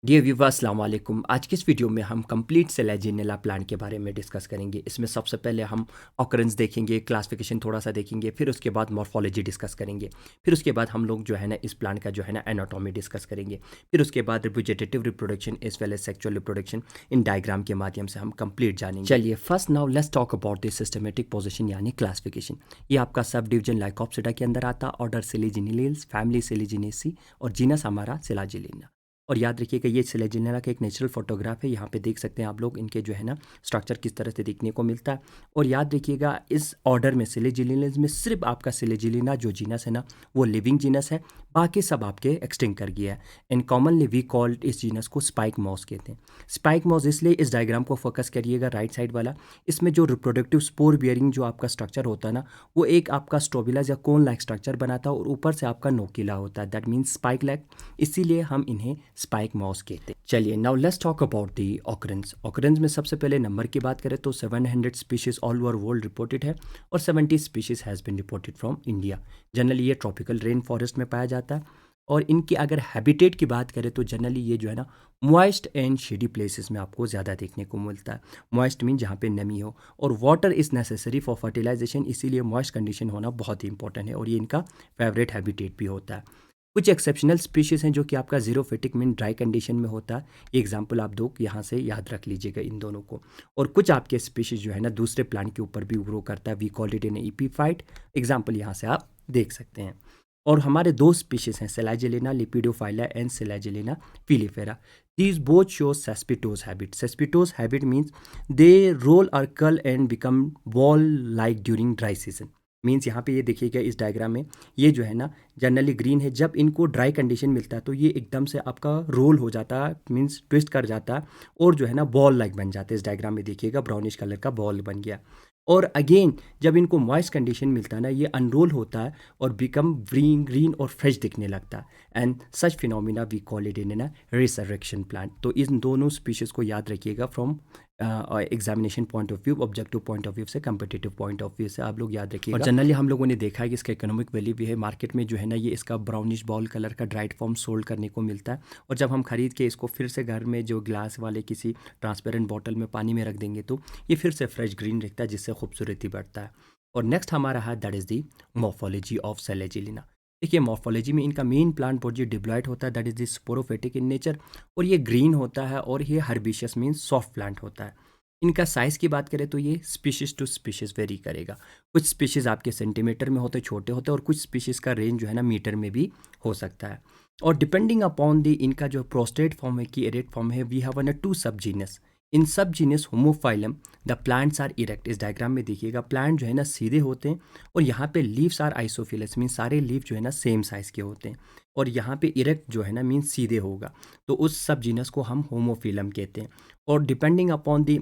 Dear viewer अस्सलाम वालेकुम। आज की इस वीडियो में हम कंप्लीट सेलेजिनेला प्लांट के बारे में डिस्कस करेंगे। इसमें सबसे पहले हम ऑकरेंस देखेंगे, क्लासिफिकेशन थोड़ा सा देखेंगे, फिर उसके बाद मॉर्फोलॉजी डिस्कस करेंगे, फिर उसके बाद हम लोग जो है ना इस प्लांट का जो है ना एनाटॉमी डिस्कस करेंगे, फिर उसके बाद reproductive reproduction as well as sexual reproduction इन डायग्राम के माध्यम से हम कंप्लीट जानेंगे। चलिए first now let's talk about this systematic position यानी क्लासिफिकेशन। ये आपका सब डिवीजन लाइकोप्सिडा के अंदर आता, ऑर्डर सिलिजिनिलेस, फैमिली सिलिजिनेसी और जीनस हमारा सिलाजिलिना। और याद रखिएगा ये सिलेजिनेला का एक नेचुरल फोटोग्राफ है। यहाँ पे देख सकते हैं आप लोग इनके जो है ना स्ट्रक्चर किस तरह से देखने को मिलता है। और याद रखिएगा इस ऑर्डर में सिलेजिलिनस में सिर्फ आपका सिलेजिलिना जो जीनस है ना वो लिविंग जीनस है, बाकी सब आपके एक्सटिंक्ट कर गया है। एंड कॉमनली वी कॉल्ड इस जीनस को स्पाइक मॉस कहते हैं। स्पाइक मॉस इसलिए, इस डायग्राम को फोकस करिएगा राइट साइड वाला, इसमें जो रिप्रोडक्टिव स्पोर बियरिंग जो आपका स्ट्रक्चर होता है ना वो एक आपका स्ट्रोबिलाज या कोन लाइक स्ट्रक्चर बनाता है और ऊपर से आपका नोकीला होता है, दैट मीन्स स्पाइक लाइक, इसीलिए हम इन्हें स्पाइक मॉस कहते हैं। चलिए now let's talk about the occurrence. Occurrence में सबसे पहले नंबर की बात करें तो 700 species all over world reported है और 70 species has been reported from India. Generally ये ट्रॉपिकल रेन फॉरेस्ट में पाया जाता है। और इनकी अगर हैबिटेट की बात करें तो जनरली ये जो है ना मॉइस्ट एंड शेडी प्लेसेस में आपको ज़्यादा देखने को मिलता है। मॉइस्ट मीन जहाँ पे नमी हो, और water is necessary for fertilisation, इसीलिए मॉइस्ट कंडीशन होना बहुत ही इंपॉर्टेंट है और ये इनका फेवरेट हैबिटेट भी होता है। कुछ एक्सेप्शनल स्पीशीज़ हैं जो कि आपका जीरोफिटिक मीन ड्राई कंडीशन में होता है। ये एग्जाम्पल आप दो यहाँ से याद रख लीजिएगा इन दोनों को। और कुछ आपके स्पीशीज़ जो है ना दूसरे प्लांट के ऊपर भी ग्रो करता है, we call it in epiphyte, example यहाँ से आप देख सकते हैं। और हमारे दो स्पीशीज़ हैं, Selaginella lepidophylla and Selaginella filifera. These both show caespitose habit. Caespitose habit means they roll और curl and become ball like during dry season. Means यहाँ पे ये देखिएगा इस डायग्राम में ये जो है ना जनरली ग्रीन है, जब इनको ड्राई कंडीशन मिलता है तो ये एकदम से आपका रोल हो जाता है, मीन्स ट्विस्ट कर जाता है और जो है ना बॉल लाइक बन जाता है। इस डायग्राम में देखिएगा ब्राउनिश कलर का बॉल बन गया। और अगेन जब इनको मॉइस्ट कंडीशन मिलता है ना ये अनरोल होता है और बिकम ग्रीन ग्रीन और फ्रेश दिखने लगता है। And such phenomena we call it in resurrection plant. तो इन दोनों स्पीशीज़ को याद रखिएगा from examination point of view, objective point of view से, कंपिटेटिव पॉइंट ऑफ व्यू से आप लोग याद रखिएगा। और जनरली हम लोगों ने देखा है कि इसका इकोनॉमिक वैल्यू भी है मार्केट में, जो है ना ये इसका ब्राउनिश बॉल कलर का ड्राइड फॉर्म सोल्ड करने को मिलता है। और जब हम खरीद के इसको फिर से घर में जो ग्लास वाले किसी ट्रांसपेरेंट बॉटल में पानी में रख देंगे तो ये फिर से फ्रेश ग्रीन दिखता है, जिससे खूबसूरती बढ़ता है। और नेक्स्ट हमारा है that is the morphology of Selaginella. देखिए मॉर्फोलॉजी में इनका मेन प्लांट बॉडी डिप्लॉयड होता है, that is the sporophytic in nature, और ये ग्रीन होता है और ये हर्बिशियस मीन सॉफ्ट प्लांट होता है। इनका साइज़ की बात करें तो ये स्पीशीज़ टू स्पीशीज़ वेरी करेगा। कुछ स्पीशीज़ आपके सेंटीमीटर में होते छोटे होते हैं और कुछ स्पीशीज़ का रेंज जो है ना मीटर में भी हो सकता है। और डिपेंडिंग अपॉन दी इनका जो प्रोस्टेट फॉर्म है कि एरेट फॉर्म है, we have an two subgenus. In subgenus Homophyllum the plants are erect. इस डायग्राम में देखिएगा प्लांट जो है ना सीधे होते हैं और यहाँ पे लीव्स आर आइसोफिलस मीन सारे लीव जो है ना सेम साइज़ के होते हैं। और यहाँ पे इरेक्ट जो है ना मीन सीधे होगा, तो उस सब जीनस को हम होमोफिलम कहते हैं। और डिपेंडिंग अपॉन दी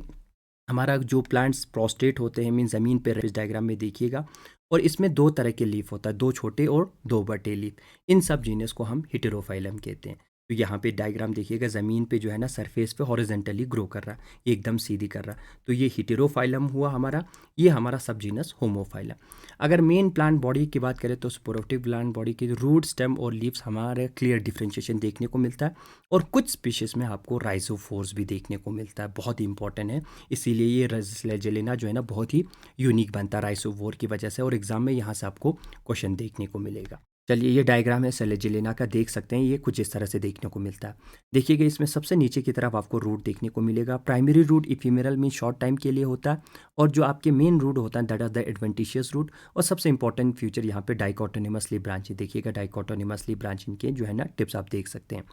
हमारा जो प्लांट्स प्रोस्टेट होते हैं मीन ज़मीन पे, इस डायग्राम में देखिएगा, और इसमें दो तरह के लीफ होता है, दो छोटे और दो बड़े लीफ। इन सब जीनस को हम हेटेरोफाइलम कहते हैं। तो यहाँ पे डायग्राम देखिएगा ज़मीन पे जो है ना सरफेस पे हॉरिजेंटली ग्रो कर रहा है, ये एकदम सीधी कर रहा है, तो ये हेटेरोफाइलम हुआ हमारा। ये हमारा सब जीनस होमोफाइलम। अगर मेन प्लांट बॉडी की बात करें तो स्पोरोटिव प्लांट बॉडी की रूट, स्टेम और लीव्स हमारे क्लियर डिफ्रेंशिएशन देखने को मिलता है। और कुछ स्पीशीज़ में आपको राइजोफोर्स भी देखने को मिलता है, बहुत ही इंपॉर्टेंट है, इसीलिए ये रेजिलेजिलिना जो है ना बहुत ही यूनिक बनता है राइजोफोर की वजह से। और एग्जाम में यहाँ से आपको क्वेश्चन देखने को मिलेगा। चलिए ये डायग्राम है सेलेजिलिना का, देख सकते हैं ये कुछ इस तरह से देखने को मिलता है। देखिएगा इसमें सबसे नीचे की तरफ आपको रूट देखने को मिलेगा। Primary root ephemeral mean short time के लिए होता है, और जो आपके मेन रूट होता है that are the adventitious root. और सबसे इंपॉर्टेंट फीचर यहाँ पे डाइकोटोनिमसली ब्रांच, देखिएगा डाइकोटोनिमसली ब्रांच इनके जो है ना टिप्स आप देख सकते हैं।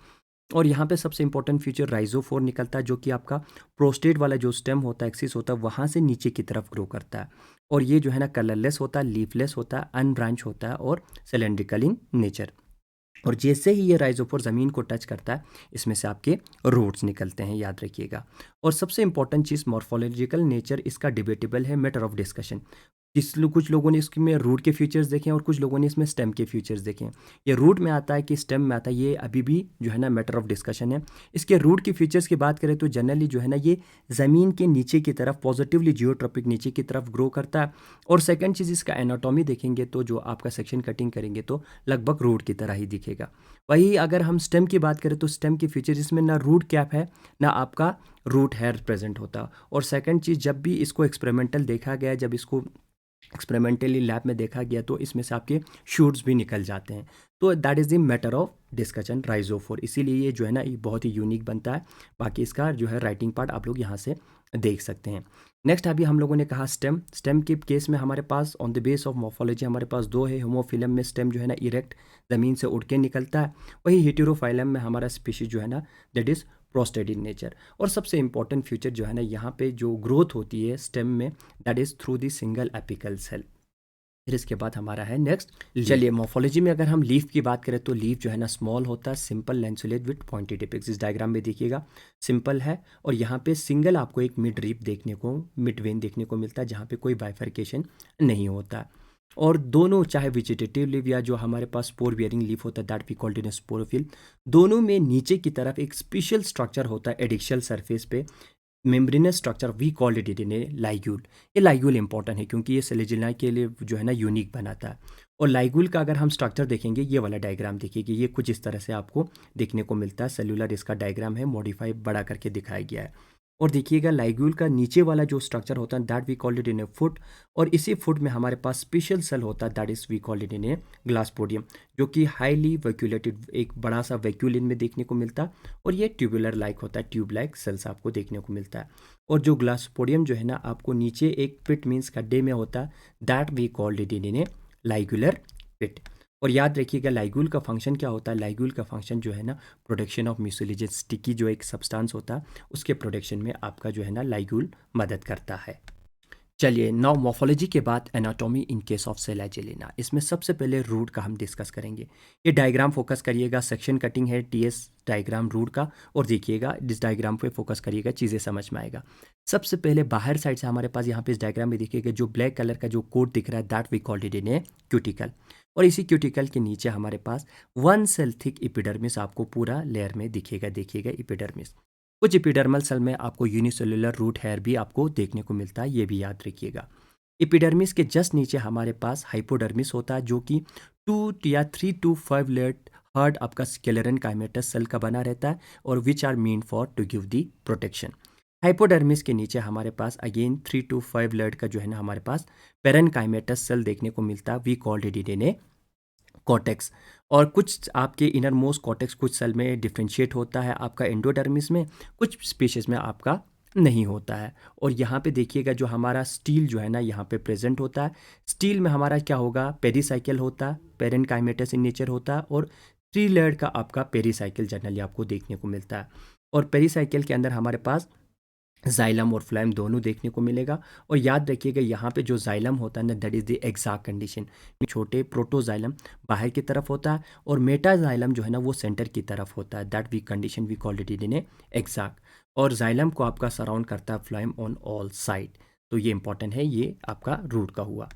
और यहाँ पे सबसे इंपॉर्टेंट फीचर राइजोफोर निकलता है, जो कि आपका प्रोस्टेट वाला जो स्टेम होता है, एक्सिस होता है, वहाँ से नीचे की तरफ ग्रो करता है। और ये जो है ना कलरलेस होता है, लीफलेस होता है, अनब्रांच होता है और सिलेंड्रिकल इन नेचर। और जैसे ही ये राइजोफोर ज़मीन को टच करता है इसमें से आपके रूट्स निकलते हैं, याद रखिएगा। और सबसे इंपॉर्टेंट चीज़ मॉर्फोलॉजिकल नेचर इसका डिबेटेबल है, मैटर ऑफ डिस्कशन। कुछ लोगों ने इसमें रूट के फीचर्स देखे हैं और कुछ लोगों ने इसमें स्टेम के फीचर्स देखे हैं। ये रूट में आता है कि स्टेम में आता है, ये अभी भी जो है ना मैटर ऑफ डिस्कशन है। इसके रूट की फीचर्स की बात करें तो जनरली जो है ना ये ज़मीन के नीचे की तरफ पॉजिटिवली जियोट्रॉपिक नीचे की तरफ ग्रो करता है। और सेकंड चीज़ इसका एनाटॉमी देखेंगे तो जो आपका सेक्शन कटिंग करेंगे तो लगभग रूट की तरह ही दिखेगा। वही अगर हम स्टेम की बात करें तो स्टेम की फीचर इसमें ना रूट कैप है ना आपका रूट हेयर प्रेजेंट होता। और सेकंड चीज़, जब भी इसको एक्सपेरिमेंटल देखा गया, जब इसको एक्सपेरिमेंटली लैब में देखा गया तो इसमें से आपके शूट्स भी निकल जाते हैं। तो that is the matter of discussion rhizophore, इसीलिए ये जो है ना ये बहुत ही यूनिक बनता है। बाकी इसका जो है राइटिंग पार्ट आप लोग यहाँ से देख सकते हैं। नेक्स्ट अभी हम लोगों ने कहा स्टेम। स्टेम के केस में हमारे pass on the base of morphology हमारे पास दो है। होमोफिलम में स्टेम जो है ना इरेक्ट ज़मीन से उड़ के निकलता है। वही हेटेरोफाइलम में हमारा स्पीशीज जो है ना that is prostate in nature. और सबसे इंपॉर्टेंट फीचर जो है ना यहाँ पे जो ग्रोथ होती है स्टेम में that is through the single apical cell. फिर इसके बाद हमारा है नेक्स्ट। चलिए मॉर्फोलॉजी में अगर हम लीफ की बात करें तो लीफ जो है ना स्मॉल होता है, सिंपल लैंसुलेट विथ पॉइंटी टिपिक्स। इस डायग्राम में देखिएगा सिंपल है और यहाँ पे सिंगल आपको एक मिड रीप देखने को, मिड वेन देखने को मिलता है जहाँ पे कोई बाइफर्केशन नहीं होता। और दोनों चाहे वेजिटेटिव लीफ या जो हमारे पास स्पोर बियरिंग लीफ होता है that we called in sporophyll, दोनों में नीचे की तरफ एक स्पेशल स्ट्रक्चर होता है एडिक्शियल सरफेस पे, membranous structure we called it in a ligule. ये लाइग्यूल इंपॉर्टेंट है क्योंकि ये सेलेजिना के लिए जो है ना यूनिक बनाता है। और लाइग्यूल का अगर हम स्ट्रक्चर देखेंगे, ये वाला डायग्राम देखिए, ये कुछ इस तरह से आपको देखने को मिलता है। सेलुलर इसका डायग्राम है, मॉडिफाई बड़ा करके दिखाया गया है। और देखिएगा लाइग्यूल का नीचे वाला जो स्ट्रक्चर होता है that we called it in a foot, और इसी फुट में हमारे पास स्पेशल सेल होता है that is we called it in a glossopodium, जो कि हाईली वैक्यूलेटेड एक बड़ा सा वैक्यूल इनमें देखने को मिलता है। और ये ट्यूबुलर लाइक होता है, ट्यूब लाइक सेल्स आपको देखने को मिलता है। और जो ग्लासपोडियम जो है ना आपको नीचे एक पिट मीन्स गड्ढे में होता है that we called it in a ligular pit. और याद रखिएगा लाइगुल का फंक्शन क्या होता है। लाइगुल का फंक्शन जो है ना प्रोडक्शन ऑफ म्यूसिलेजेंस, स्टिकी जो एक सब्सटेंस होता है उसके प्रोडक्शन में आपका जो है ना लाइगुल मदद करता है। चलिए नाउ मॉर्फोलॉजी के बाद एनाटॉमी इन केस ऑफ सेलाजेलिना। इसमें सबसे पहले रूट का हम डिस्कस करेंगे। ये डायग्राम फोकस करिएगा, सेक्शन कटिंग है टीएस डायग्राम रूट का, और देखिएगा इस डायग्राम पे फोकस करिएगा, चीज़ें समझ में आएगा। सबसे पहले बाहर साइड से हमारे पास यहाँ पे इस डायग्राम में देखिएगा जो ब्लैक कलर का जो कोट दिख रहा है that we called it in a cuticle. और इसी क्यूटिकल के नीचे हमारे पास 1 सेल थिक इपिडर्मिस आपको पूरा लेयर में दिखेगा। देखिएगा इपिडर्मिस, कुछ इपिडर्मल सेल में आपको यूनिसेलुलर रूट हेयर भी आपको देखने को मिलता है, ये भी याद रखिएगा। इपिडर्मिस के जस्ट नीचे हमारे पास हाइपोडर्मिस होता है जो कि 2 या 3 to 5 लेयर हार्ड आपका स्केलेरन काइमेटस सेल का बना रहता है और which are mean for to give the protection. Hypodermis के नीचे हमारे पास अगेन 3 to 5 लेयर का जो है ना हमारे पास पेरन काइमेटस सेल देखने को मिलता है, we called it in a cortex. और कुछ आपके इनर मोस्ट कॉटेक्स कुछ सेल में डिफ्रेंशिएट होता है आपका एंडोडर्मिस में, कुछ स्पीशीज में आपका नहीं होता है। और यहाँ पे देखिएगा जो हमारा स्टील जो है ना यहाँ पे प्रेजेंट होता है। स्टील में हमारा क्या होगा, पेरीसाइकिल होता है, पेरेनकाइमेटस इन नेचर होता है, और 3 लेयर का आपका पेरीसाइकिल जनरली आपको देखने को मिलता है। और पेरीसाइकिल के अंदर हमारे पास जाइलम और फ्लैम दोनों देखने को मिलेगा। और याद रखिएगा यहाँ पे जो जाइलम होता है ना that is the exact condition, छोटे प्रोटोजाइलम बाहर की तरफ होता है और मेटाजाइलम जो है ना वो सेंटर की तरफ होता है, that we condition we called it in a exarch. और जाइलम को आपका सराउंड करता है फ्लैम ऑन ऑल साइड, तो ये इंपॉर्टेंट है, ये आपका रूट का हुआ।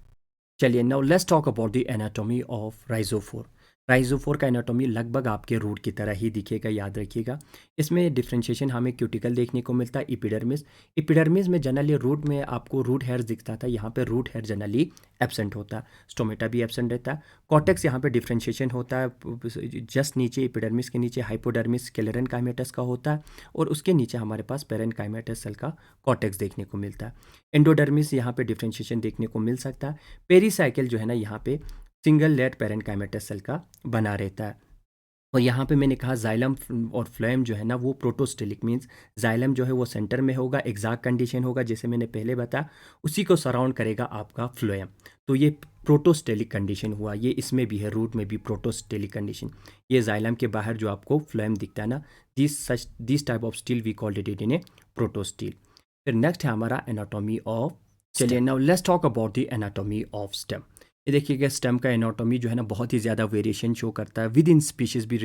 चलिए now let's talk about the anatomy of rhizophore. Rhizophore का एनाटॉमी लगभग आपके रूट की तरह ही दिखेगा, याद रखिएगा। इसमें डिफ्रेंशिएशन हमें क्यूटिकल देखने को मिलता है, इपिडर्मिस। इपिडर्मिस में जनरली रूट में आपको रूट हेयर दिखता था, यहाँ पे रूट हेयर जनरली एब्सेंट होता है, स्टोमेटा भी एब्सेंट रहता है। कॉटेक्स यहाँ पे डिफ्रेंशिएशन होता है जस्ट नीचे, इपिडर्मिस के नीचे हाइपोडर्मिस स्केलेरन काइमेटस का होता है, और उसके नीचे हमारे पास पेरन काइमेटस सेल का कॉटेक्स देखने को मिलता है। एंडोडर्मिस यहाँ पे डिफ्रेंशिएशन देखने को मिल सकता है। पेरीसाइकिल जो है ना यहाँ पे सिंगल लेयर पेरेनकाइमेटस सेल का बना रहता है। और यहाँ पे मैंने कहा जाइलम और फ्लोएम जो है ना वो प्रोटोस्टेलिक मीन्स जाइलम जो है वो सेंटर में होगा, एग्जैक्ट कंडीशन होगा जैसे मैंने पहले बताया, उसी को सराउंड करेगा आपका फ्लोएम। तो ये प्रोटोस्टेलिक कंडीशन हुआ, ये इसमें भी है, रूट में भी प्रोटोस्टेलिक कंडीशन। ये जाइलम के बाहर जो आपको फ्लोएम दिखता है ना, this type of stele we called it in a protostele. फिर नेक्स्ट है हमारा एनाटॉमी ऑफ, चलिए now let's talk about the anatomy of stem. ये देखिएगा स्टेम का एनाटॉमी जो है ना बहुत ही ज़्यादा वेरिएशन शो करता है, विद इन स्पीशीज़ भी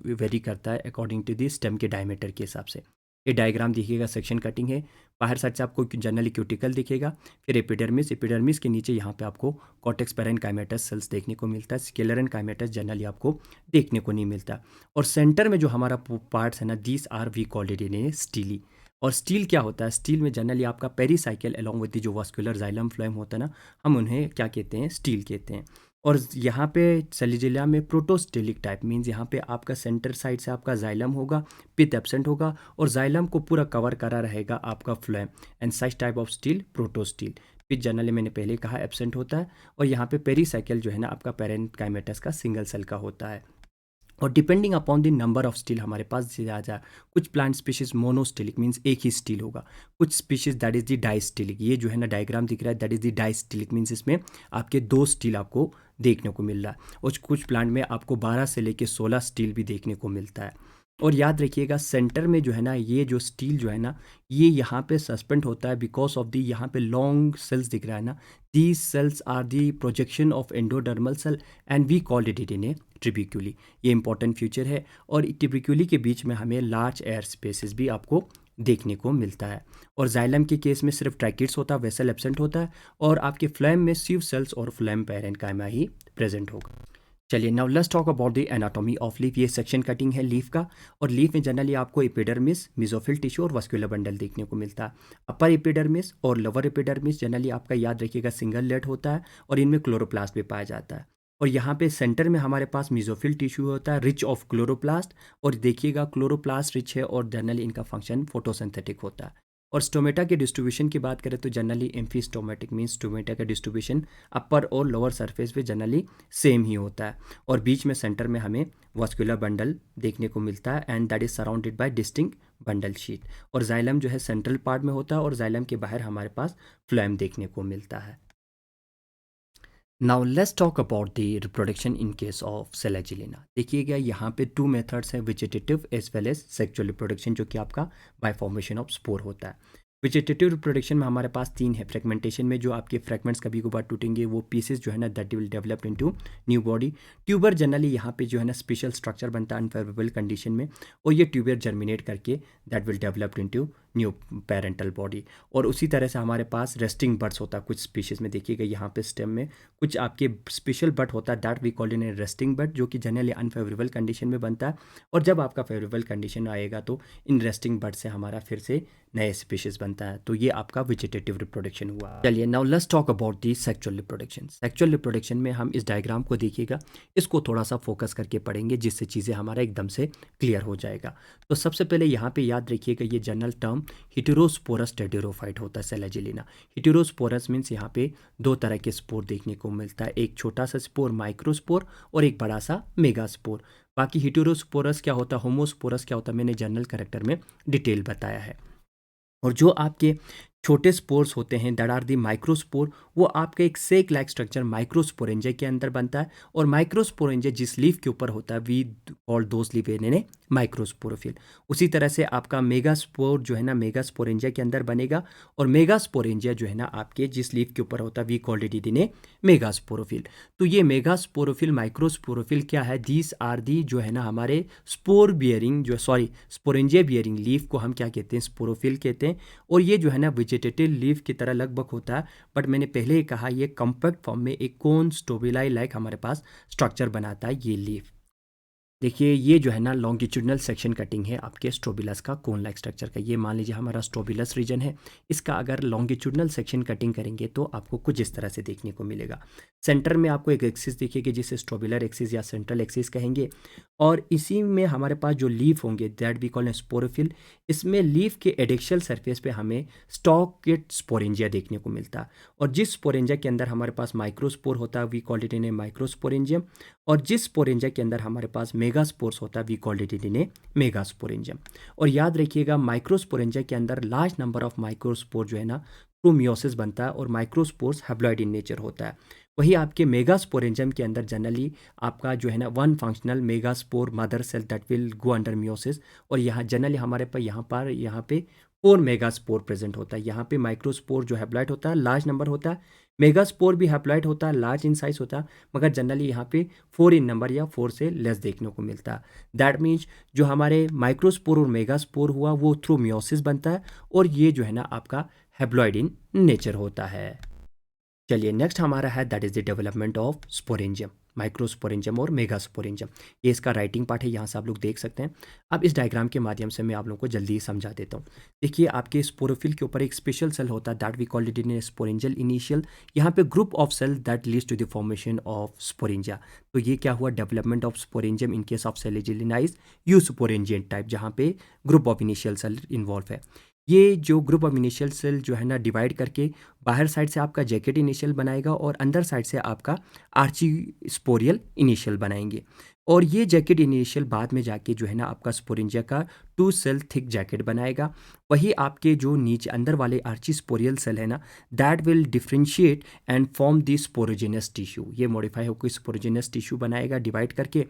वेरी करता है अकॉर्डिंग टू दी स्टेम के डायमीटर के हिसाब से। ये डायग्राम दिखेगा, सेक्शन कटिंग है। बाहर साइड से आपको जनरली क्यूटिकल दिखेगा, फिर एपिडर्मिस, एपिडर्मिस के नीचे यहाँ पे आपको कॉर्टेक्स पैरेन्काइमेटस सेल्स देखने को मिलता है। स्क्लेरेन्काइमेटस जनरली आपको देखने को नहीं मिलता। और सेंटर में जो हमारा पार्ट्स है ना, these are we called it in stele. और स्टील क्या होता है, स्टील में जनरली आपका पेरीसाइकिल अलोंग विद जो वास्कुलर जाइलम फ्लोएम होता है ना, हम उन्हें क्या कहते हैं, स्टील कहते हैं। और यहाँ पे सेलिजिलिया में प्रोटोस्टेलिक टाइप मीन्स यहाँ पे आपका सेंटर साइड से आपका जाइलम होगा, पिथ एब्सेंट होगा और जाइलम को पूरा कवर करा रहेगा आपका phloem. And such type of stele protostele. Pith generally मैंने पहले कहा एब्सेंट होता है। और यहाँ पे पेरीसाइकिल जो है ना आपका पैरेन्काइमेटस का सिंगल सेल का होता है। और depending upon the number of steel हमारे पास ज़्यादा, कुछ प्लांट स्पीशीज मोनोस्टिलिक मीन्स एक ही स्टील होगा, कुछ स्पीशीज दैट इज द डाइस्टिलिक। ये जो है ना डायग्राम दिख रहा है, दैट इज द डाइस्टिलिक मीन्स इसमें आपके 2 स्टील आपको देखने को मिल रहा है। और कुछ प्लांट में आपको 12 से लेके 16 स्टील भी देखने को मिलता है। और याद रखिएगा सेंटर में जो है ना, ये जो स्टील जो है ना, ये यहाँ पे सस्पेंड होता है बिकॉज ऑफ दी यहाँ पे लॉन्ग सेल्स दिख रहा है ना, these cells are the projection of endodermal cell and we called it in a trabeculae. ये इंपॉर्टेंट फीचर है। और ट्रिबिक्यूली के बीच में हमें लार्ज एयर स्पेसेस भी आपको देखने को मिलता है। और जाइलम के केस में सिर्फ ट्रैकिड्स होता है, वेसल एब्सेंट होता है। और आपके फ्लैम में सिव सेल्स और फ्लैम पैरेन्काइमा ही प्रेजेंट होगा। चलिए now let's talk about the anatomy of leaf. ये सेक्शन कटिंग है लीफ का। और लीफ में जनरली आपको एपिडर्मिस, मेसोफिल टिश्यू और वास्कुलर बंडल देखने को मिलता है। अपर एपिडर्मिस और लोअर एपिडर्मिस जनरली आपका याद रखिएगा सिंगल लेड होता है और इनमें क्लोरोप्लास्ट भी पाया जाता है। और यहाँ पे सेंटर में हमारे पास मेसोफिल टिश्यू होता है रिच ऑफ क्लोरोप्लास्ट। और देखिएगा क्लोरोप्लास्ट रिच है और जनरली इनका फंक्शन फोटोसिंथेटिक होता है। और स्टोमेटा के डिस्ट्रीब्यूशन की बात करें तो जनरली एम्फीस्टोमेटिक मीन्स स्टोमेटा का डिस्ट्रीब्यूशन अपर और लोअर सरफेस पे जनरली सेम ही होता है। और बीच में सेंटर में हमें वास्कुलर बंडल देखने को मिलता है and that is surrounded by distinct bundle sheath. और जाइलम जो है सेंट्रल पार्ट में होता है और जाइलम के बाहर हमारे पास फ्लोएम देखने को मिलता है। Now let's talk about the reproduction in case of Selaginella. देखिएगा यहाँ पे 2 मेथड्स हैं, vegetative as well as sexual reproduction, जो कि आपका बाय फॉर्मेशन ऑफ स्पोर होता है। वेजिटेटिव रिप्रोडक्शन में हमारे पास 3 है। फ्रेगमेंटेशन में जो आपके फ्रेगमेंट्स कभी कभार टूटेंगे, वो पीसेस जो है ना that will develop into new body. Tuber generally यहाँ पे जो है ना स्पेशल स्ट्रक्चर बनता है अनफेवरेबल कंडीशन में, और ये ट्यूबर जर्मिनेट करके that will develop into new parental body. और उसी तरह से हमारे पास रेस्टिंग बर्ड्स होता है कुछ स्पीशीज़ में। देखिएगा यहाँ पे स्टेम में कुछ आपके स्पेशल बर्ड होता है that we called in a resting bud, जो कि जनरली अनफेवरेबल कंडीशन में बनता है। और जब आपका फेवरेबल कंडीशन आएगा तो इन रेस्टिंग बर्ड से हमारा फिर से नए स्पीशीज बनता है। तो ये आपका वेजिटेटिव रिप्रोडक्शन हुआ। चलिए now let's talk about the sexual reproduction. Sexual reproduction में हम इस डायग्राम को देखिएगा, इसको थोड़ा सा फोकस करके पढ़ेंगे जिससे चीज़ें हमारा एकदम से क्लियर हो जाएगा। तो सबसे पहले यहाँ पे याद रखिएगा ये जनरल टर्म हेटेरोस्पोरस टेरिडोफाइट होता है सेलेजिलिना। हेटेरोस्पोरस मीन्स यहाँ पे 2 तरह के स्पोर देखने को मिलता है, एक छोटा सा स्पोर माइक्रोस्पोर और एक बड़ा सा मेगास्पोर। बाकी हेटेरोस्पोरस क्या होता है, होमोस्पोरस क्या होता है, मैंने जनरल कैरेक्टर में डिटेल बताया है। और जो आपके छोटे स्पोर्स होते हैं दैट आर दी माइक्रोस्पोर, वो आपका एक सेक लाइक स्ट्रक्चर माइक्रोस्पोरेंजिया के अंदर बनता है। और माइक्रोस्पोरेंजिया जिस लीफ के ऊपर होता है we called those leaf in microsporophyll. उसी तरह से आपका मेगास्पोर जो है ना मेगास्पोरेंजिया के अंदर बनेगा। और मेगास्पोरेंजिया जो है ना आपके जिस लीफ के ऊपर होता है we called it in megasporophyll. तो ये मेगास्पोरोफिल माइक्रोस्पोरोफिल क्या है, दीज आर दी जो है ना हमारे स्पोर बियरिंग जो स्पोरेंजिया बियरिंग लीफ को हम क्या कहते हैं, स्पोरोफिल कहते हैं। और ये जो है ना वेजिटेटिव लीफ की तरह लगभग होता है, बट मैंने पहले ही कहा ये कॉम्पैक्ट फॉर्म में एक कोन स्टोबिलाई लाइक हमारे पास स्ट्रक्चर बनाता है ये लीफ। देखिए ये जो है ना लॉन्गिट्यूडनल सेक्शन कटिंग है आपके स्ट्रोबिलस का कोन लाइक स्ट्रक्चर का। ये मान लीजिए हमारा स्ट्रोबिलस रीजन है, इसका अगर लॉन्गिट्यूडनल सेक्शन कटिंग करेंगे तो आपको कुछ इस तरह से देखने को मिलेगा। सेंटर में आपको एक एक्सिस दिखेगी जिसे स्ट्रोबिलर एक्सिस या सेंट्रल एक्सिस कहेंगे। और इसी में हमारे पास जो लीफ होंगे दैट वी कॉल स्पोरोफिल, इसमें लीफ के एडेक्शियल सरफेस पे हमें स्टॉकेड स्पोरेंजिया देखने को मिलता है। और जिस स्पोरेंजिया के अंदर हमारे पास माइक्रोस्पोर होता है we called it in a microsporangium. और जिस स्पोरेंजिया के अंदर हमारे पास मेगास्पोर्स होता है we called it in a megasporangium. और याद रखिएगा माइक्रोस्पोरेंजिया के अंदर लार्ज नंबर ऑफ माइक्रोस्पोर जो है ना थ्रू मियोसिस बनता है और माइक्रोस्पोर्स हैप्लॉइड इन नेचर होता है। वही आपके मेगास्पोरेंजियम के अंदर जनरली आपका जो है ना one functional megaspore mother cell that will go under meiosis. और यहाँ जनरली हमारे पास यहाँ पे 4 मेगास्पोर प्रेजेंट होता है। यहाँ पे माइक्रोस्पोर जो हैप्लॉइड होता है लार्ज नंबर होता है, मेगास्पोर भी हैप्लॉइड होता है, लार्ज इन साइज होता है, मगर जनरली यहाँ पे 4 इन नंबर या 4 से लेस देखने को मिलता है। दैट मीन्स जो हमारे माइक्रोस्पोर और मेगास्पोर हुआ वो थ्रू मियोसिस बनता है, और ये जो है ना आपका हैप्लॉइड इन नेचर होता है। चलिए नेक्स्ट हमारा है that is the development of sporangium, microsporangium और मेगास्पोरेंजियम। ये इसका राइटिंग पार्ट है, यहाँ से आप लोग देख सकते हैं। अब इस डायग्राम के माध्यम से मैं आप लोगों को जल्दी ही समझा देता हूँ। देखिए आपके स्पोरोफिल के ऊपर एक स्पेशल सेल होता है that we called it in sporangial initial. यहाँ पे group of cell that leads to the formation of sporangia. तो ये क्या हुआ, development of sporangium in case of Selaginella is eusporangian type, जहाँ पे group of initial cell involve है। ये जो ग्रुप ऑफ इनिशियल सेल जो है ना डिवाइड करके बाहर साइड से आपका जैकेट इनिशियल बनाएगा और अंदर साइड से आपका आर्ची स्पोरियल इनिशियल बनाएंगे। और ये जैकेट इनिशियल बाद में जाके जो है ना आपका स्पोरेंजिया का 2 सेल थिक जैकेट बनाएगा। वही आपके जो नीचे अंदर वाले आर्ची स्पोरियल सेल है ना, that will differentiate and form the sporogenous tissue. ये मॉडिफाई होकर स्पोरोजेनस टिश्यू बनाएगा डिवाइड करके।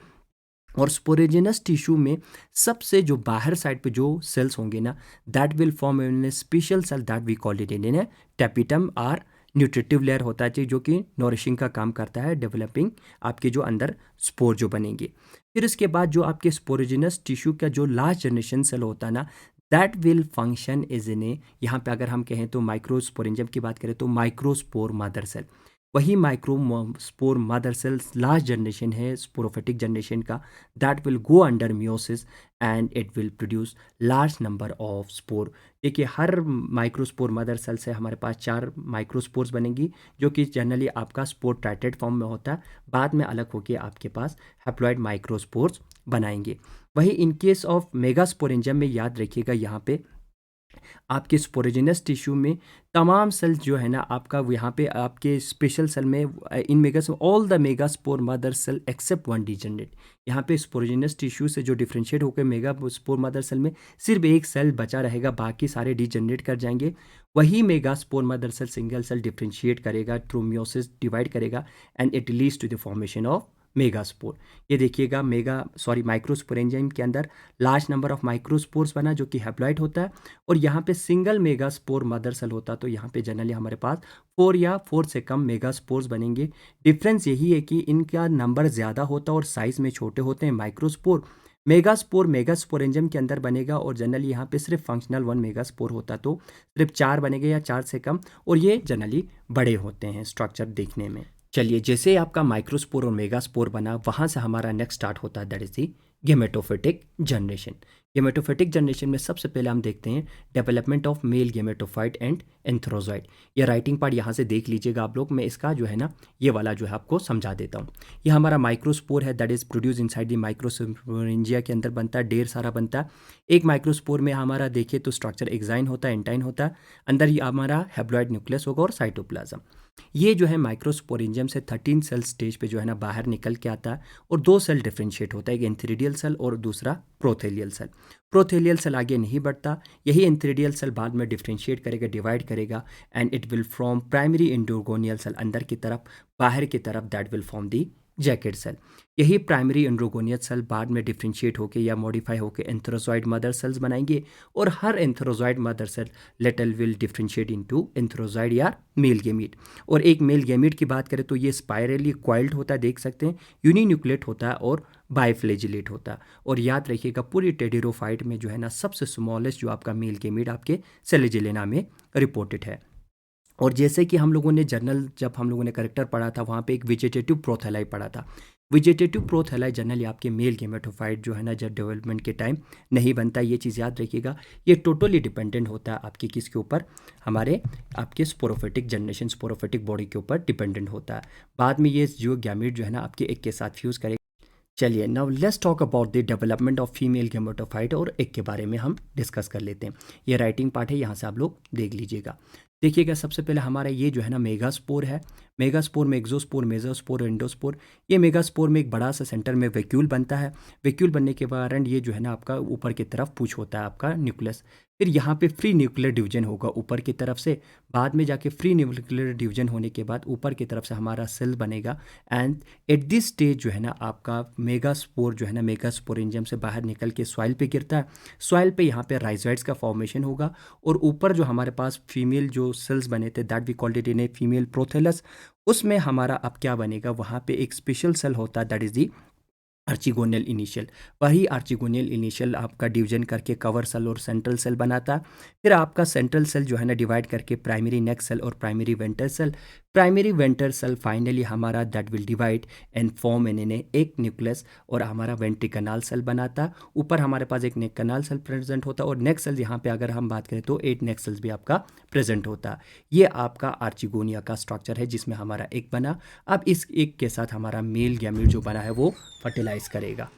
और स्पोरेजिनस टिश्यू में सबसे जो बाहर साइड पे जो सेल्स होंगे ना, that will form in special cell that we call it in tapetum or nutritive layer होता है जो कि नॉरिशिंग का काम करता है, डेवलपिंग आपके जो अंदर स्पोर जो बनेंगे। फिर इसके बाद जो आपके स्पोरेजिनस टिश्यू का जो लास्ट जनरेशन सेल होता है ना, that will function is in यहाँ पे अगर हम कहें तो माइक्रोस्पोरेंजियम की बात करें तो माइक्रोस्पोर मदर सेल। वही microspore mother cells last generation है स्पोरोफिटिक जनरेशन का, that will go under meiosis and it will produce large number of spore. देखिए हर माइक्रोस्पोर मदर सेल से हमारे पास 4 माइक्रोस्पोर्स बनेंगी, जो कि जनरली आपका स्पोर ट्राइटेड फॉर्म में होता है, बाद में अलग होकर आपके पास हैप्लॉइड माइक्रोस्पोर्स बनाएंगे। वही इन केस ऑफ मेगास्पोरेंजियम में याद रखिएगा, यहाँ पे आपके स्पोरोजिनस टिश्यू में तमाम सेल जो है ना आपका यहाँ पे आपके स्पेशल सेल में in megas all the megaspore mother cell except one degenerate. यहाँ पे स्पोरोजिनस टिश्यू से जो डिफ्रेंशिएट होकर मेगा स्पोर मदर सेल में सिर्फ एक सेल बचा रहेगा, बाकी सारे डिजेनरेट कर जाएंगे। वही megaspore mother cell single cell differentiate करेगा थ्रू मियोसिस, डिवाइड करेगा and it leads to the formation of megaspore. ये देखिएगा माइक्रोस्पोरेंजियम के अंदर लार्ज नंबर ऑफ माइक्रोस्पोर्स बना जो कि हैप्लॉइड होता है, और यहाँ पे सिंगल मेगास्पोर मदर सेल होता है, तो यहाँ पे जनरली हमारे पास 4 या 4 से कम मेगास्पोर्स बनेंगे। डिफरेंस यही है कि इनका नंबर ज़्यादा होता है और साइज़ में छोटे होते हैं माइक्रोस्पोर। मेगास्पोर मेगास्पोरेंजियम के अंदर बनेगा और जनरली यहाँ पे सिर्फ फंक्शनल 1 मेगास्पोर होता, तो सिर्फ 4 बनेंगे या 4 से कम, और ये जनरली बड़े होते हैं स्ट्रक्चर देखने में। चलिए जैसे आपका माइक्रोस्पोर और मेगास्पोर बना, वहाँ से हमारा नेक्स्ट स्टार्ट होता है that is the gametophytic generation. Gametophytic generation में सबसे पहले हम देखते हैं development of male gametophyte and antherozoid. ये राइटिंग पार्ट यहाँ से देख लीजिएगा आप लोग, मैं इसका जो है ना ये वाला जो है आपको समझा देता हूँ। ये हमारा माइक्रोस्पोर है that is produce inside the microsporangia के अंदर बनता है, ढेर सारा बनता है। एक माइक्रोस्पोर में हमारा देखिए तो स्ट्रक्चर एक्साइन होता है, एंटाइन होता है, अंदर ही हमारा हैप्लॉइड न्यूक्लियस होगा और साइटोप्लाज्म। ये जो है माइक्रोस्पोरेंजियम से 13 सेल स्टेज पे जो है ना बाहर निकल के आता है, और 2 सेल डिफ्रेंशिएट होता है, एक एंथ्रीडियल सेल और दूसरा प्रोथेलियल सेल। प्रोथेलियल सेल आगे नहीं बढ़ता, यही एंथ्रीडियल सेल बाद में डिफ्रेंशिएट करेगा, डिवाइड करेगा and it will form primary androgonial cell अंदर की तरफ, बाहर की तरफ that will form the jacket cell. यही प्राइमरी एंड्रोगोनियल सेल बाद में डिफ्रेंशिएट होकर या मॉडिफाई होकर एंथ्रोजॉइड मदर सेल्स बनाएंगे, और हर antherozoid mother cell later will differentiate into antherozoid या मेल गेमीट। और एक मेल गेमीट की बात करें तो ये स्पाइरली क्वाइल्ड होता है, देख सकते हैं, यूनिन्यूक्लेट होता है और बाइफ्लेजिलेट होता है। और याद रखिएगा पूरी टेडिरोफाइट में जो है ना सबसे स्मॉलेस्ट जो आपका मेल गेमीट आपके सेलेजिलेना में रिपोर्टेड है। और जैसे कि हम लोगों ने जर्नल जब हम लोगों ने करेक्टर पढ़ा था, वहाँ पे एक वेजिटेटिव प्रोथेलाई पढ़ा था। वेजिटेटिव प्रोथेलाई जनरली आपके मेल गेमेटोफाइट जो है ना जब डेवलपमेंट के टाइम नहीं बनता, ये चीज़ याद रखिएगा। ये टोटली डिपेंडेंट होता है आपके किसके ऊपर, हमारे आपके स्पोरोफिटिक जनरेशन, स्पोरोफिटिक बॉडी के ऊपर डिपेंडेंट होता है। बाद में ये जो गैमेट जो है ना आपके एक के साथ फ्यूज़ करेगा। चलिए now let's talk about the development of female gametophyte, और एक के बारे में हम डिस्कस कर लेते हैं। ये राइटिंग पार्ट है, यहाँ से आप लोग देख लीजिएगा। देखिएगा सबसे पहले हमारा ये जो है ना मेगास्पोर है। मेगास्पोर में एक्सोस्पोर, मेसोस्पोर, एंडोस्पोर। ये मेगास्पोर में एक बड़ा सा सेंटर में वैक्यूल बनता है। वैक्यूल बनने के कारण ये जो है ना आपका ऊपर की तरफ पूछ होता है आपका न्यूक्लियस। फिर यहाँ पे फ्री न्यूक्लियर डिवीजन होगा ऊपर की तरफ से, बाद में जाके फ्री न्यूक्लियर डिवीजन होने के बाद ऊपर की तरफ से हमारा सेल बनेगा। एंड एट दिस स्टेज जो है ना आपका मेगास्पोर जो है ना मेगास्पोरेंजियम से बाहर निकल के सॉइल पे गिरता है। सॉइल पे यहाँ पे राइजोइड्स का फॉर्मेशन होगा, और ऊपर जो हमारे पास फीमेल जो जो सेल्स बने थे that we called it in a female prothallus, उसमें हमारा अब क्या बनेगा, वहाँ पे एक स्पेशल सेल होता है दैट इज़ दी आर्चिगोनियल इनिशियल। वही आर्चिगोनियल इनिशियल आपका डिवीजन करके कवर सेल और सेंट्रल सेल बनाता है। फिर आपका सेंट्रल सेल जो है ना डिवाइड करके प्राइमरी नेक सेल और primary venter cell. Primary venter cell finally हमारा that will divide and form in एक न्यूक्लियस और हमारा वेंट्रिकनाल सेल बनाता है। ऊपर हमारे पास एक नेक कनाल सेल प्रेजेंट होता है और नेक सेल यहाँ पे अगर हम बात करें तो 8 नेक सेल्स भी आपका प्रेजेंट होता है। ये आपका आर्चिगोनिया का स्ट्रक्चर है जिसमें हमारा एक बना। अब इस एक के साथ हमारा मेल गैमीट जो बना है वो फर्टिलाइज करेगा।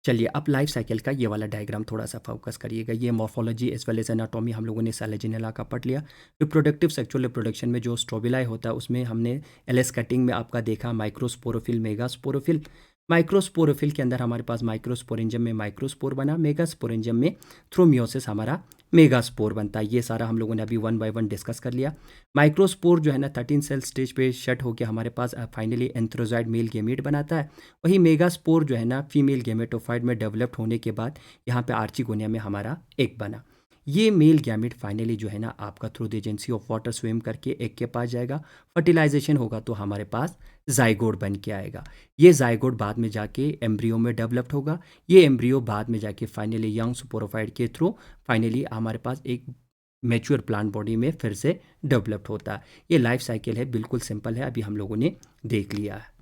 चलिए अब लाइफ साइकिल का ये वाला डायग्राम थोड़ा सा फोकस करिएगा। ये morphology as well as anatomy हम लोगों ने सेलेजिनेला का पढ़ लिया। रिप्रोडक्टिव सेक्सुअल रिप्रोडक्शन में जो स्ट्रोबिलाई होता है उसमें हमने एलएस कटिंग में आपका देखा माइक्रोस्पोरोफिल मेगास्पोरोफिल। माइक्रोस्पोरोफिल के अंदर हमारे पास माइक्रोस्पोरेंजम में माइक्रोस्पोर बना, मेगास्पोरेंजम में थ्रू मियोसिस हमारा मेगास्पोर बनता है। ये सारा हम लोगों ने अभी 1 बाय 1 डिस्कस कर लिया। माइक्रोस्पोर जो है ना 13 सेल स्टेज पे शट होकर हमारे पास फाइनली एंथ्रोजाइड मेल गेमेट बनाता है। वही मेगास्पोर जो है ना फीमेल गेमेटोफाइट में डेवलप्ड होने के बाद यहाँ पे आर्चिगोनिया में हमारा एक बना। ये मेल गैमेट फाइनली जो है ना आपका through the agency of water swim करके एक के पास जाएगा। फर्टिलाइजेशन होगा तो हमारे पास जाइगोट बन के आएगा। ये जाइगोट बाद में जाके एम्ब्रियो में डेवलप्ड होगा। ये एम्ब्रियो बाद में जाके फाइनली यंग स्पोरोफाइट के थ्रू फाइनली हमारे पास एक मैच्योर प्लांट बॉडी में फिर से डेवलप्ड होता है। ये लाइफ साइकिल है, बिल्कुल सिंपल है, अभी हम लोगों ने देख लिया है।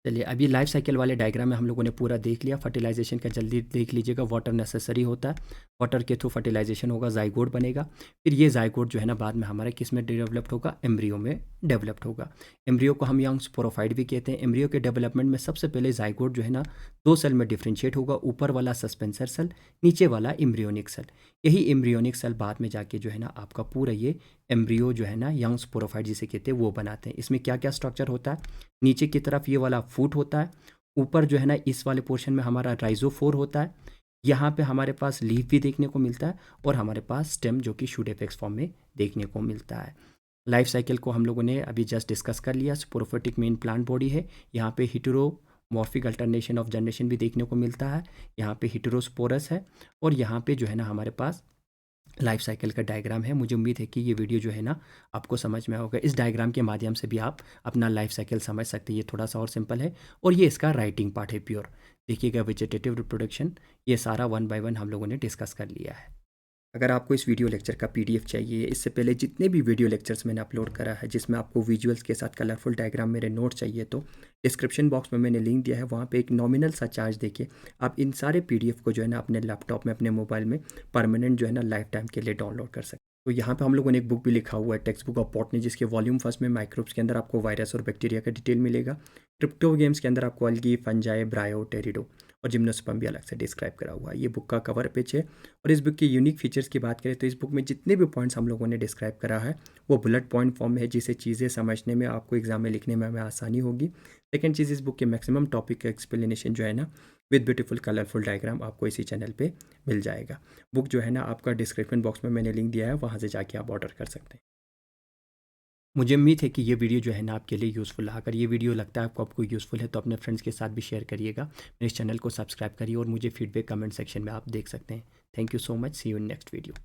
चलिए अभी लाइफ साइकिल वाले डायग्राम में हम लोगों ने पूरा देख लिया। फर्टिलाइजेशन का जल्दी देख लीजिएगा। वाटर नेसेसरी होता है, वाटर के थ्रू फर्टिलाइजेशन होगा, जाइगोट बनेगा। फिर ये जाइगोट जो है ना बाद में हमारे किस में डेवलप्ड होगा, एम्ब्रियो में डेवलप्ड होगा। एम्ब्रियो को हम यंग स्पोरोफाइट भी कहते हैं। एम्ब्रियो के डेवलपमेंट में सबसे पहले जाइगोट जो है ना 2 सेल में डिफ्रेंशिएट होगा, ऊपर वाला सस्पेंसर सेल, नीचे वाला एम्ब्रियोनिक सेल। यही एम्ब्रियोनिक सेल बाद में जाके जो है ना आपका पूरा ये एम्ब्रियो जो है ना यंग स्पोरोफाइट जिसे कहते हैं वो बनाते हैं। इसमें क्या क्या स्ट्रक्चर होता है, नीचे की तरफ ये वाला फूट होता है, ऊपर जो है ना इस वाले पोर्शन में हमारा राइजोफोर होता है, यहाँ पे हमारे पास लीफ भी देखने को मिलता है और हमारे पास स्टेम जो कि शूट एपेक्स फॉर्म में देखने को मिलता है। लाइफ साइकिल को हम लोगों ने अभी जस्ट डिस्कस कर लिया। स्पोरोफिटिक मेन प्लांट बॉडी है, यहाँ पे हिटेरोमॉर्फिक अल्टरनेशन ऑफ जनरेशन भी देखने को मिलता है, यहाँ पे हिटेरोस्पोरस है और यहाँ पे जो है ना हमारे पास लाइफ साइकिल का डायग्राम है। मुझे उम्मीद है कि ये वीडियो जो है ना आपको समझ में होगा। इस डायग्राम के माध्यम से भी आप अपना लाइफ साइकिल समझ सकते हैं। ये थोड़ा सा और सिंपल है और ये इसका राइटिंग पार्ट है प्योर। देखिएगा वेजिटेटिव रिप्रोडक्शन, ये सारा 1 बाय 1 हम लोगों ने डिस्कस कर लिया है। अगर आपको इस वीडियो लेक्चर का पीडीएफ चाहिए, इससे पहले जितने भी वीडियो लेक्चर्स मैंने अपलोड करा है जिसमें आपको विजुअल्स के साथ कलरफुल डायग्राम मेरे नोट चाहिए, तो डिस्क्रिप्शन बॉक्स में मैंने लिंक दिया है, वहाँ पे एक नॉमिनल सा चार्ज देके आप इन सारे पीडीएफ को जो है ना अपने लैपटॉप में, अपने मोबाइल में परमानेंट जो है ना लाइफ टाइम के लिए डाउनलोड कर सकते हैं। तो यहाँ पे हम लोगों ने एक बुक भी लिखा हुआ है, टेक्स्ट बुक ऑफ बॉटनी, जिसके वॉल्यूम फर्स्ट में माइक्रोब्स के अंदर आपको वायरस और बैक्टीरिया का डिटेल मिलेगा। क्रिप्टो गेम्स के अंदर आपको अलगी, फंजाई, ब्रायो, टेरिडो और जिम्नोस्पर्म भी अलग से डिस्क्राइब करा हुआ है। ये बुक का कवर पेज है। और इस बुक की यूनिक फीचर्स की बात करें तो इस बुक में जितने भी पॉइंट्स हम लोगों ने डिस्क्राइब करा है वो बुलेट पॉइंट फॉर्म में है, जिससे चीज़ें समझने में, आपको एग्जाम में लिखने में हमें आसानी होगी। सेकेंड चीज़, इस बुक के मैक्सिमम टॉपिक का एक्सप्लेनेशन जो है ना विद ब्यूटीफुल कलरफुल डायग्राम आपको इसी चैनल पे मिल जाएगा। बुक जो है ना आपका डिस्क्रिप्शन बॉक्स में मैंने लिंक दिया है, वहाँ से जाके आप ऑर्डर कर सकते हैं। मुझे उम्मीद है कि ये वीडियो जो है ना आपके लिए यूज़फुल है। अगर ये वीडियो लगता है आपको यूज़फुल है तो अपने फ्रेंड्स के साथ भी शेयर करिएगा। मेरे इस चैनल को सब्सक्राइब करिए और मुझे फीडबैक कमेंट सेक्शन में आप देख सकते हैं। Thank you so much, see you in next video.